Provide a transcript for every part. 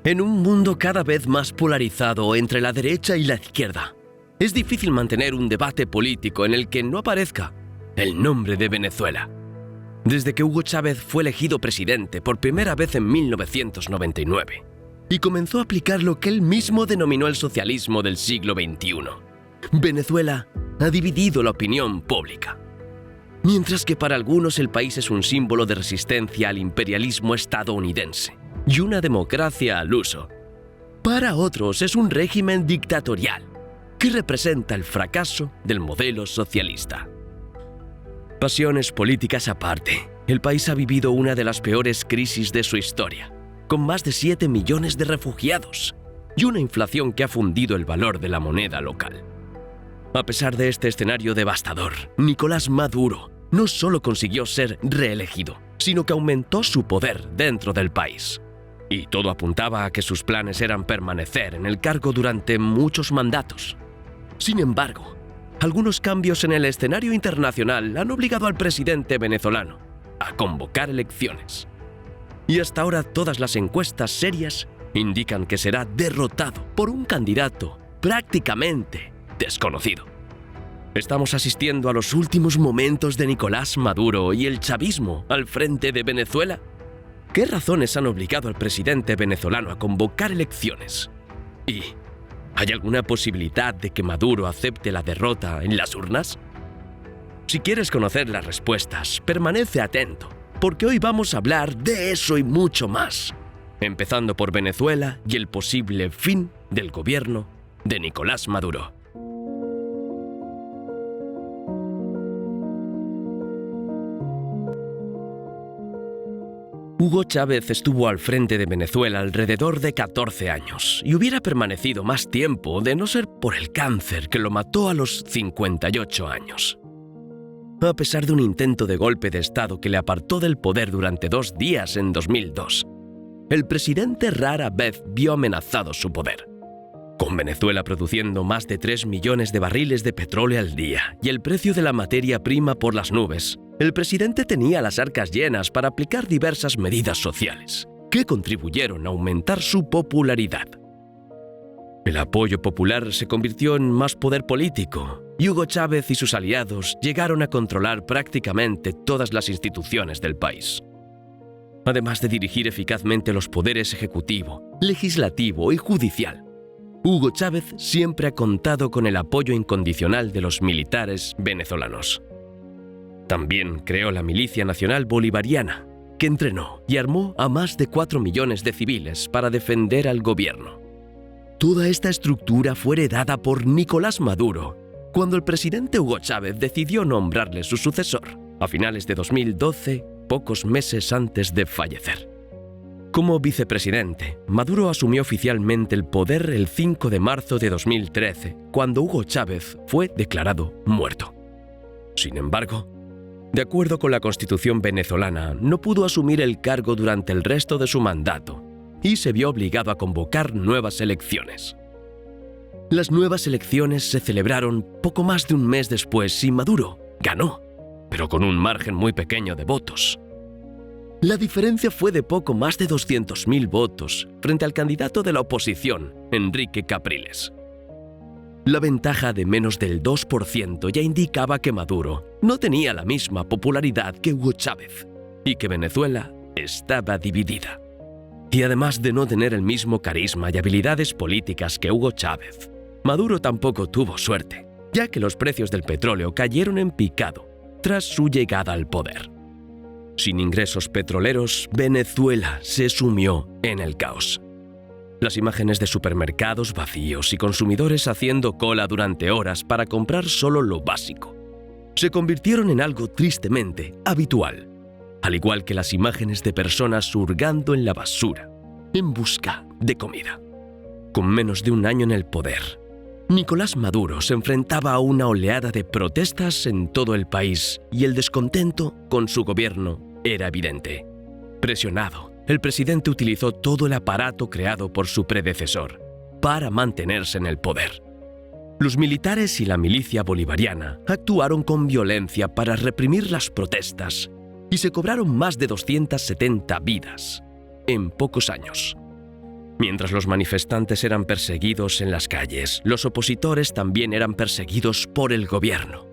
En un mundo cada vez más polarizado entre la derecha y la izquierda, es difícil mantener un debate político en el que no aparezca el nombre de Venezuela. Desde que Hugo Chávez fue elegido presidente por primera vez en 1999 y comenzó a aplicar lo que él mismo denominó el socialismo del siglo XXI, Venezuela ha dividido la opinión pública. Mientras que para algunos el país es un símbolo de resistencia al imperialismo estadounidense y una democracia al uso, para otros es un régimen dictatorial que representa el fracaso del modelo socialista. Pasiones políticas aparte, el país ha vivido una de las peores crisis de su historia, con más de 7 millones de refugiados y una inflación que ha fundido el valor de la moneda local. A pesar de este escenario devastador, Nicolás Maduro no solo consiguió ser reelegido, sino que aumentó su poder dentro del país. Y todo apuntaba a que sus planes eran permanecer en el cargo durante muchos mandatos. Sin embargo, algunos cambios en el escenario internacional han obligado al presidente venezolano a convocar elecciones. Y hasta ahora todas las encuestas serias indican que será derrotado por un candidato prácticamente desconocido. ¿Estamos asistiendo a los últimos momentos de Nicolás Maduro y el chavismo al frente de Venezuela? ¿Qué razones han obligado al presidente venezolano a convocar elecciones? ¿Y hay alguna posibilidad de que Maduro acepte la derrota en las urnas? Si quieres conocer las respuestas, permanece atento, porque hoy vamos a hablar de eso y mucho más, empezando por Venezuela y el posible fin del gobierno de Nicolás Maduro. Hugo Chávez estuvo al frente de Venezuela alrededor de 14 años y hubiera permanecido más tiempo de no ser por el cáncer que lo mató a los 58 años. A pesar de un intento de golpe de Estado que le apartó del poder durante 2 días en 2002, el presidente rara vez vio amenazado su poder. Con Venezuela produciendo más de 3 millones de barriles de petróleo al día y el precio de la materia prima por las nubes, el presidente tenía las arcas llenas para aplicar diversas medidas sociales que contribuyeron a aumentar su popularidad. El apoyo popular se convirtió en más poder político y Hugo Chávez y sus aliados llegaron a controlar prácticamente todas las instituciones del país. Además de dirigir eficazmente los poderes ejecutivo, legislativo y judicial, Hugo Chávez siempre ha contado con el apoyo incondicional de los militares venezolanos. También creó la Milicia Nacional Bolivariana, que entrenó y armó a más de 4 millones de civiles para defender al gobierno. Toda esta estructura fue heredada por Nicolás Maduro cuando el presidente Hugo Chávez decidió nombrarle su sucesor a finales de 2012, pocos meses antes de fallecer. Como vicepresidente, Maduro asumió oficialmente el poder el 5 de marzo de 2013, cuando Hugo Chávez fue declarado muerto. Sin embargo, de acuerdo con la Constitución venezolana, no pudo asumir el cargo durante el resto de su mandato y se vio obligado a convocar nuevas elecciones. Las nuevas elecciones se celebraron poco más de un mes después y Maduro ganó, pero con un margen muy pequeño de votos. La diferencia fue de poco más de 200.000 votos frente al candidato de la oposición, Enrique Capriles. La ventaja de menos del 2% ya indicaba que Maduro no tenía la misma popularidad que Hugo Chávez y que Venezuela estaba dividida. Y además de no tener el mismo carisma y habilidades políticas que Hugo Chávez, Maduro tampoco tuvo suerte, ya que los precios del petróleo cayeron en picado tras su llegada al poder. Sin ingresos petroleros, Venezuela se sumió en el caos. Las imágenes de supermercados vacíos y consumidores haciendo cola durante horas para comprar solo lo básico se convirtieron en algo tristemente habitual, al igual que las imágenes de personas hurgando en la basura en busca de comida. Con menos de un año en el poder, Nicolás Maduro se enfrentaba a una oleada de protestas en todo el país y el descontento con su gobierno era evidente. Presionado, el presidente utilizó todo el aparato creado por su predecesor para mantenerse en el poder. Los militares y la milicia bolivariana actuaron con violencia para reprimir las protestas y se cobraron más de 270 vidas en pocos años. Mientras los manifestantes eran perseguidos en las calles, los opositores también eran perseguidos por el gobierno,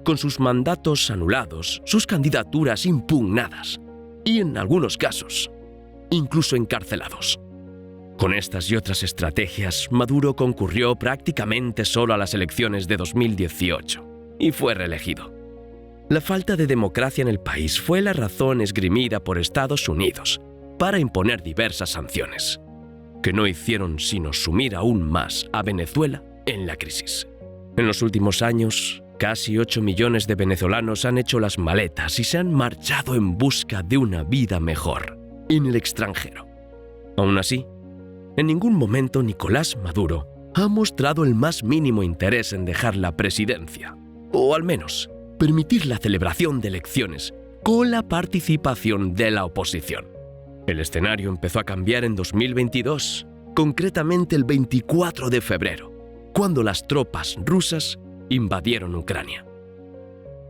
con sus mandatos anulados, sus candidaturas impugnadas y, en algunos casos, incluso encarcelados. Con estas y otras estrategias, Maduro concurrió prácticamente solo a las elecciones de 2018 y fue reelegido. La falta de democracia en el país fue la razón esgrimida por Estados Unidos para imponer diversas sanciones, que no hicieron sino sumir aún más a Venezuela en la crisis. En los últimos años, casi 8 millones de venezolanos han hecho las maletas y se han marchado en busca de una vida mejor en el extranjero. Aún así, en ningún momento Nicolás Maduro ha mostrado el más mínimo interés en dejar la presidencia, o al menos permitir la celebración de elecciones con la participación de la oposición. El escenario empezó a cambiar en 2022, concretamente el 24 de febrero, cuando las tropas rusas invadieron Ucrania.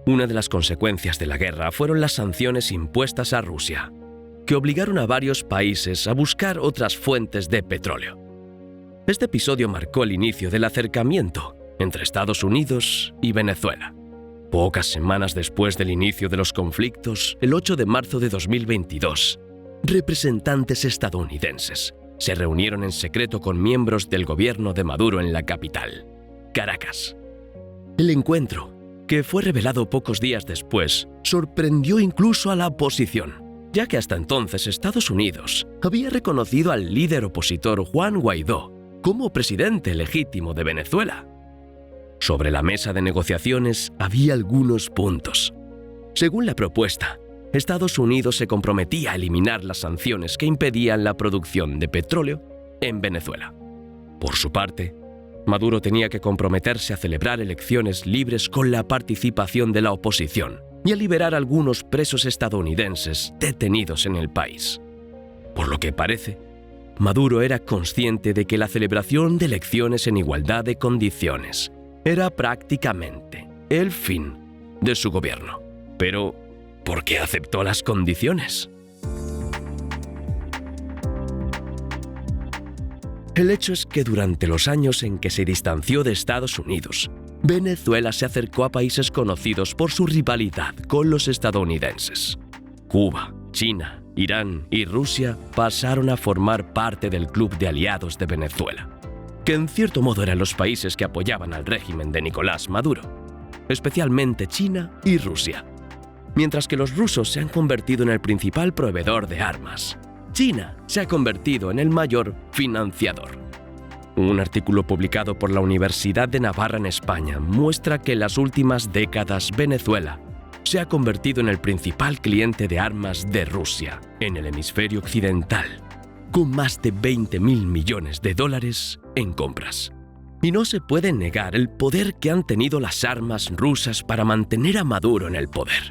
Una de las consecuencias de la guerra fueron las sanciones impuestas a Rusia, que obligaron a varios países a buscar otras fuentes de petróleo. Este episodio marcó el inicio del acercamiento entre Estados Unidos y Venezuela. Pocas semanas después del inicio de los conflictos, el 8 de marzo de 2022, representantes estadounidenses se reunieron en secreto con miembros del gobierno de Maduro en la capital, Caracas. El encuentro, que fue revelado pocos días después, sorprendió incluso a la oposición, ya que hasta entonces Estados Unidos había reconocido al líder opositor Juan Guaidó como presidente legítimo de Venezuela. Sobre la mesa de negociaciones había algunos puntos. Según la propuesta, Estados Unidos se comprometía a eliminar las sanciones que impedían la producción de petróleo en Venezuela. Por su parte, Maduro tenía que comprometerse a celebrar elecciones libres con la participación de la oposición y a liberar a algunos presos estadounidenses detenidos en el país. Por lo que parece, Maduro era consciente de que la celebración de elecciones en igualdad de condiciones era prácticamente el fin de su gobierno. Pero, ¿por qué aceptó las condiciones? El hecho es que durante los años en que se distanció de Estados Unidos, Venezuela se acercó a países conocidos por su rivalidad con los estadounidenses. Cuba, China, Irán y Rusia pasaron a formar parte del Club de Aliados de Venezuela, que en cierto modo eran los países que apoyaban al régimen de Nicolás Maduro, especialmente China y Rusia. Mientras que los rusos se han convertido en el principal proveedor de armas, China se ha convertido en el mayor financiador. Un artículo publicado por la Universidad de Navarra en España muestra que en las últimas décadas Venezuela se ha convertido en el principal cliente de armas de Rusia en el hemisferio occidental, con más de 20.000 millones de dólares en compras. Y no se puede negar el poder que han tenido las armas rusas para mantener a Maduro en el poder,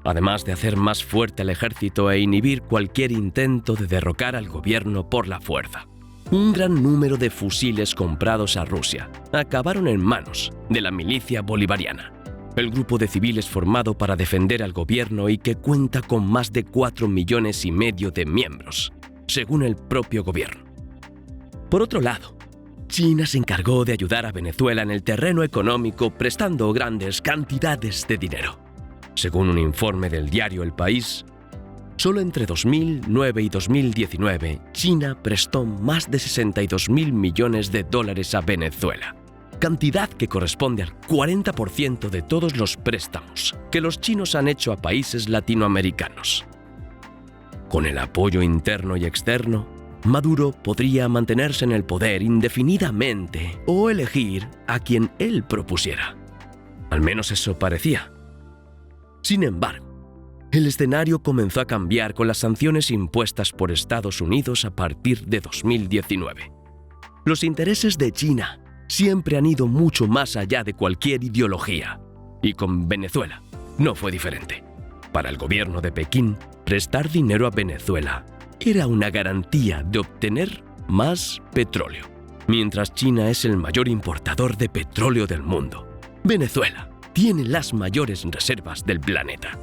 además de hacer más fuerte al ejército e inhibir cualquier intento de derrocar al gobierno por la fuerza. Un gran número de fusiles comprados a Rusia acabaron en manos de la milicia bolivariana, el grupo de civiles formado para defender al gobierno y que cuenta con más de 4,5 millones de miembros, según el propio gobierno. Por otro lado, China se encargó de ayudar a Venezuela en el terreno económico prestando grandes cantidades de dinero. Según un informe del diario El País, solo entre 2009 y 2019, China prestó más de 62.000 millones de dólares a Venezuela, cantidad que corresponde al 40% de todos los préstamos que los chinos han hecho a países latinoamericanos. Con el apoyo interno y externo, Maduro podría mantenerse en el poder indefinidamente o elegir a quien él propusiera. Al menos eso parecía. Sin embargo, el escenario comenzó a cambiar con las sanciones impuestas por Estados Unidos a partir de 2019. Los intereses de China siempre han ido mucho más allá de cualquier ideología, y con Venezuela no fue diferente. Para el gobierno de Pekín, prestar dinero a Venezuela era una garantía de obtener más petróleo. Mientras China es el mayor importador de petróleo del mundo, Venezuela tiene las mayores reservas del planeta.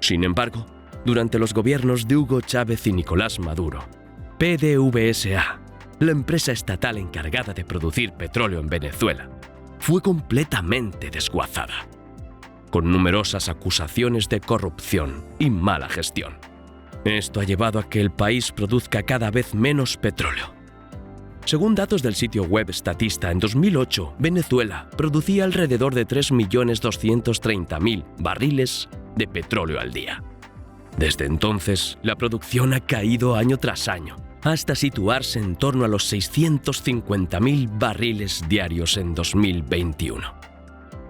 Sin embargo, durante los gobiernos de Hugo Chávez y Nicolás Maduro, PDVSA, la empresa estatal encargada de producir petróleo en Venezuela, fue completamente desguazada, con numerosas acusaciones de corrupción y mala gestión. Esto ha llevado a que el país produzca cada vez menos petróleo. Según datos del sitio web Statista, en 2008, Venezuela producía alrededor de 3.230.000 barriles de petróleo al día. Desde entonces, la producción ha caído año tras año, hasta situarse en torno a los 650.000 barriles diarios en 2021.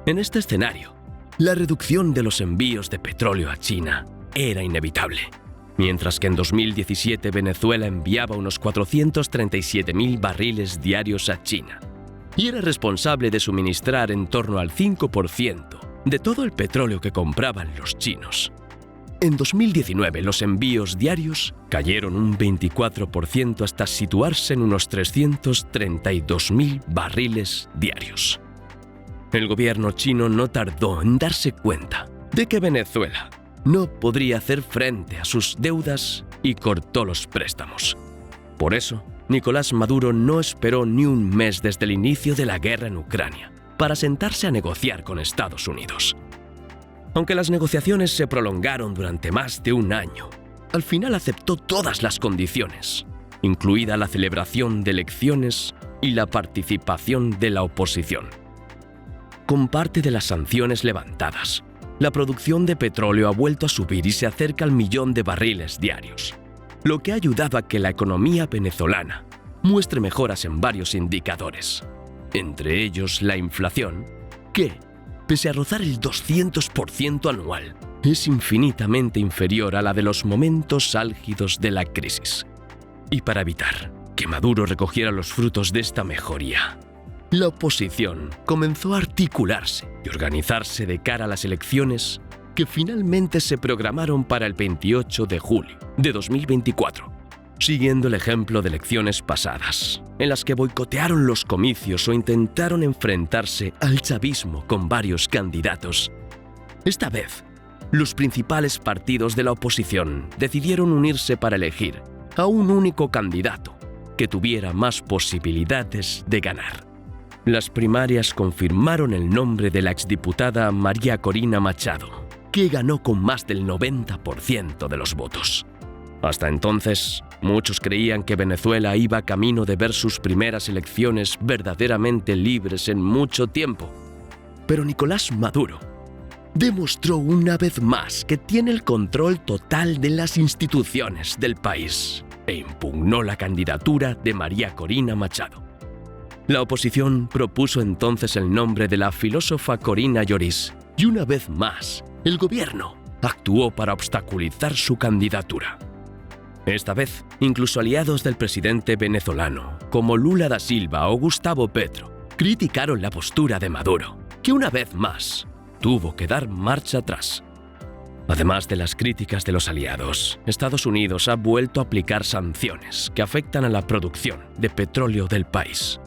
En este escenario, la reducción de los envíos de petróleo a China era inevitable. Mientras que en 2017 Venezuela enviaba unos 437.000 barriles diarios a China y era responsable de suministrar en torno al 5% de todo el petróleo que compraban los chinos. En 2019 los envíos diarios cayeron un 24% hasta situarse en unos 332.000 barriles diarios. El gobierno chino no tardó en darse cuenta de que Venezuela no podría hacer frente a sus deudas y cortó los préstamos. Por eso, Nicolás Maduro no esperó ni un mes desde el inicio de la guerra en Ucrania para sentarse a negociar con Estados Unidos. Aunque las negociaciones se prolongaron durante más de un año, al final aceptó todas las condiciones, incluida la celebración de elecciones y la participación de la oposición. Con parte de las sanciones levantadas, la producción de petróleo ha vuelto a subir y se acerca al 1.000.000 de barriles diarios, lo que ha ayudado a que la economía venezolana muestre mejoras en varios indicadores, entre ellos la inflación, que, pese a rozar el 200% anual, es infinitamente inferior a la de los momentos álgidos de la crisis. Y para evitar que Maduro recogiera los frutos de esta mejoría, la oposición comenzó a articularse y organizarse de cara a las elecciones que finalmente se programaron para el 28 de julio de 2024, siguiendo el ejemplo de elecciones pasadas, en las que boicotearon los comicios o intentaron enfrentarse al chavismo con varios candidatos. Esta vez, los principales partidos de la oposición decidieron unirse para elegir a un único candidato que tuviera más posibilidades de ganar. Las primarias confirmaron el nombre de la exdiputada María Corina Machado, que ganó con más del 90% de los votos. Hasta entonces, muchos creían que Venezuela iba camino de ver sus primeras elecciones verdaderamente libres en mucho tiempo. Pero Nicolás Maduro demostró una vez más que tiene el control total de las instituciones del país e impugnó la candidatura de María Corina Machado. La oposición propuso entonces el nombre de la filósofa Corina Lloris y una vez más, el gobierno actuó para obstaculizar su candidatura. Esta vez, incluso aliados del presidente venezolano, como Lula da Silva o Gustavo Petro, criticaron la postura de Maduro, que una vez más tuvo que dar marcha atrás. Además de las críticas de los aliados, Estados Unidos ha vuelto a aplicar sanciones que afectan a la producción de petróleo del país.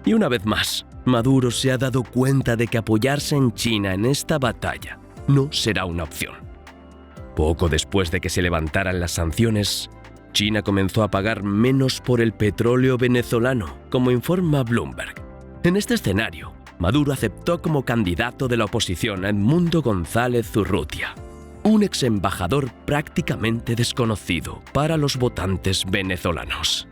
Y una vez más, Maduro se ha dado cuenta de que apoyarse en China en esta batalla no será una opción. Poco después de que se levantaran las sanciones, China comenzó a pagar menos por el petróleo venezolano, como informa Bloomberg. En este escenario, Maduro aceptó como candidato de la oposición a Edmundo González Urrutia, un ex embajador prácticamente desconocido para los votantes venezolanos.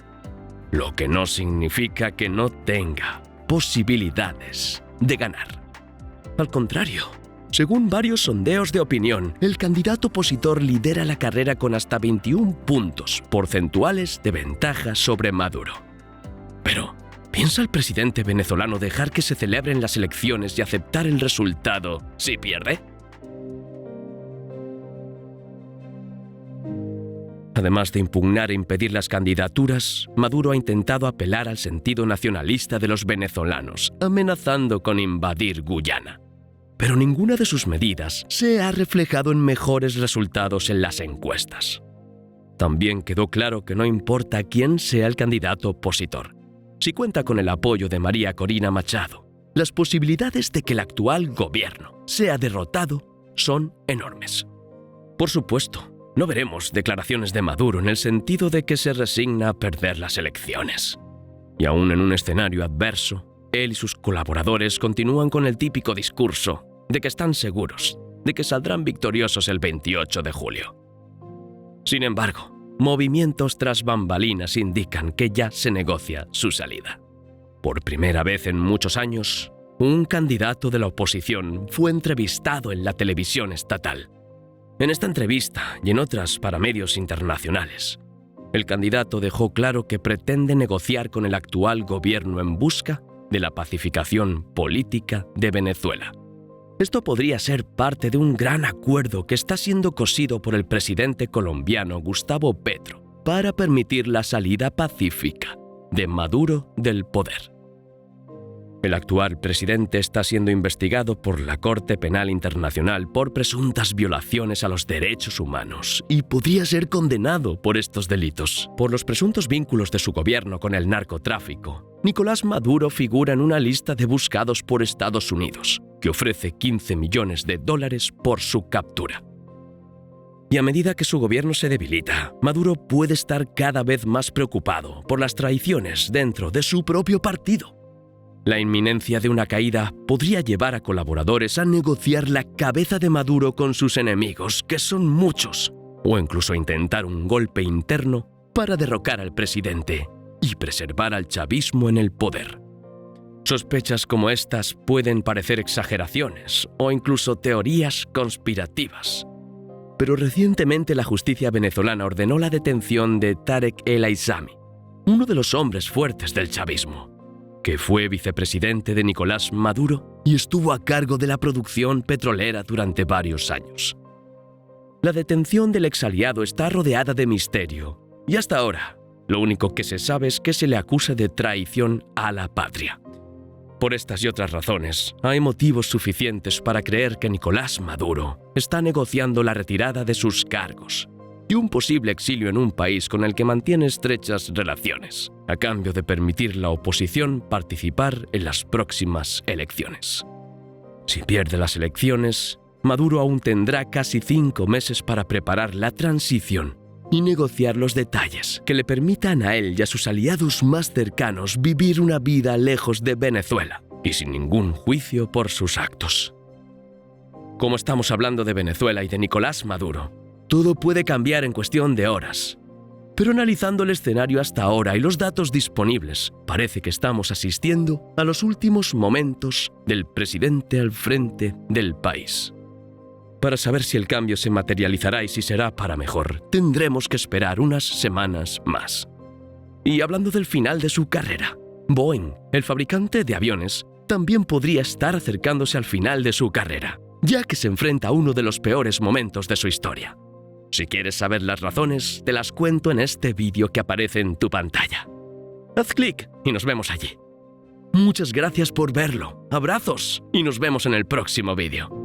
Lo que no significa que no tenga posibilidades de ganar. Al contrario, según varios sondeos de opinión, el candidato opositor lidera la carrera con hasta 21 puntos porcentuales de ventaja sobre Maduro. Pero, ¿piensa el presidente venezolano dejar que se celebren las elecciones y aceptar el resultado si pierde? Además de impugnar e impedir las candidaturas, Maduro ha intentado apelar al sentido nacionalista de los venezolanos, amenazando con invadir Guyana. Pero ninguna de sus medidas se ha reflejado en mejores resultados en las encuestas. También quedó claro que no importa quién sea el candidato opositor. Si cuenta con el apoyo de María Corina Machado, las posibilidades de que el actual gobierno sea derrotado son enormes. Por supuesto, No veremos declaraciones de Maduro en el sentido de que se resigna a perder las elecciones. Y aún en un escenario adverso, él y sus colaboradores continúan con el típico discurso de que están seguros de que saldrán victoriosos el 28 de julio. Sin embargo, movimientos tras bambalinas indican que ya se negocia su salida. Por primera vez en muchos años, un candidato de la oposición fue entrevistado en la televisión estatal. En esta entrevista y en otras para medios internacionales, el candidato dejó claro que pretende negociar con el actual gobierno en busca de la pacificación política de Venezuela. Esto podría ser parte de un gran acuerdo que está siendo cosido por el presidente colombiano Gustavo Petro para permitir la salida pacífica de Maduro del poder. El actual presidente está siendo investigado por la Corte Penal Internacional por presuntas violaciones a los derechos humanos y podría ser condenado por estos delitos. Por los presuntos vínculos de su gobierno con el narcotráfico, Nicolás Maduro figura en una lista de buscados por Estados Unidos, que ofrece $15 millones por su captura. Y a medida que su gobierno se debilita, Maduro puede estar cada vez más preocupado por las traiciones dentro de su propio partido. La inminencia de una caída podría llevar a colaboradores a negociar la cabeza de Maduro con sus enemigos, que son muchos, o incluso intentar un golpe interno para derrocar al presidente y preservar al chavismo en el poder. Sospechas como estas pueden parecer exageraciones o incluso teorías conspirativas. Pero recientemente la justicia venezolana ordenó la detención de Tarek El Aissami, uno de los hombres fuertes del chavismo, que fue vicepresidente de Nicolás Maduro y estuvo a cargo de la producción petrolera durante varios años. La detención del exaliado está rodeada de misterio y hasta ahora lo único que se sabe es que se le acusa de traición a la patria. Por estas y otras razones, hay motivos suficientes para creer que Nicolás Maduro está negociando la retirada de sus cargos y un posible exilio en un país con el que mantiene estrechas relaciones, a cambio de permitir la oposición participar en las próximas elecciones. Si pierde las elecciones, Maduro aún tendrá casi 5 meses para preparar la transición y negociar los detalles que le permitan a él y a sus aliados más cercanos vivir una vida lejos de Venezuela y sin ningún juicio por sus actos. Como estamos hablando de Venezuela y de Nicolás Maduro, todo puede cambiar en cuestión de horas. Pero analizando el escenario hasta ahora y los datos disponibles, parece que estamos asistiendo a los últimos momentos del presidente al frente del país. Para saber si el cambio se materializará y si será para mejor, tendremos que esperar unas semanas más. Y hablando del final de su carrera, Boeing, el fabricante de aviones, también podría estar acercándose al final de su carrera, ya que se enfrenta a uno de los peores momentos de su historia. Si quieres saber las razones, te las cuento en este vídeo que aparece en tu pantalla. Haz clic y nos vemos allí. Muchas gracias por verlo, abrazos y nos vemos en el próximo vídeo.